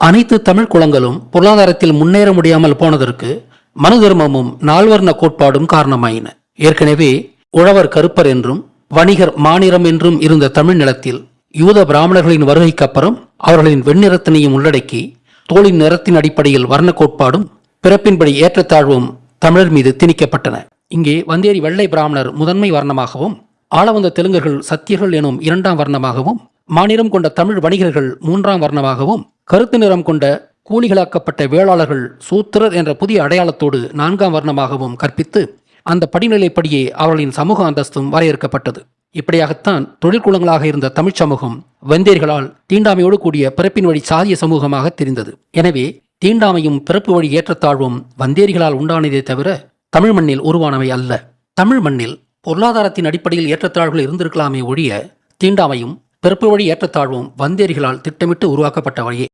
அனைத்து தமிழ் குலங்களும் பொருளாதாரத்தில் முன்னேற முடியாமல் போனதற்கு மனு தர்மமும் நால்வர்ண கோட்பாடும் காரணமாயின. ஏற்கனவே உழவர் கருப்பர் என்றும் வணிகர் மாநிறம் என்றும் இருந்த தமிழ் நிலத்தில் யூத பிராமணர்களின் வருகைக்கு அப்புறம் அவர்களின் வெண்ணிறத்தினையும் உள்ளடக்கி தோளின் நிறத்தின் அடிப்படையில் வர்ண கோட்பாடும் பிறப்பின்படி ஏற்றத்தாழ்வும் தமிழர் மீது திணிக்கப்பட்டன. இங்கே வந்தேரி வெள்ளை பிராமணர் முதன்மை வர்ணமாகவும் ஆளவந்த தெலுங்கர்கள் சத்தியர்கள் எனும் இரண்டாம் வர்ணமாகவும் மாநிலம் கொண்ட தமிழ் வணிகர்கள் மூன்றாம் வர்ணமாகவும் கருத்து நிறம் கொண்ட கூலிகளாக்கப்பட்ட வேளாளர்கள் சூத்திரர் என்ற புதிய அடையாளத்தோடு நான்காம் வர்ணமாகவும் கற்பித்து அந்த படிநிலைப்படியே அவர்களின் சமூக அந்தஸ்தும் வரையறுக்கப்பட்டது. இப்படியாகத்தான் தொழிற்குலங்களாக இருந்த தமிழ்ச் சமூகம் வந்தேரிகளால் தீண்டாமையோடு கூடிய பிறப்பின் வழி சாதிய சமூகமாக தெரிந்தது. எனவே தீண்டாமையும் பிறப்பு வழி ஏற்றத்தாழ்வும் வந்தேரிகளால் உண்டானதே தவிர தமிழ் மண்ணில் உருவானவை அல்ல. தமிழ் மண்ணில் பொருளாதாரத்தின் அடிப்படையில் ஏற்றத்தாழ்வுகள் இருந்திருக்கலாமே ஒழிய தீண்டாமையும் பிறப்பு வழி ஏற்றத்தாழ்வும் வந்தேரிகளால் திட்டமிட்டு உருவாக்கப்பட்டவையே.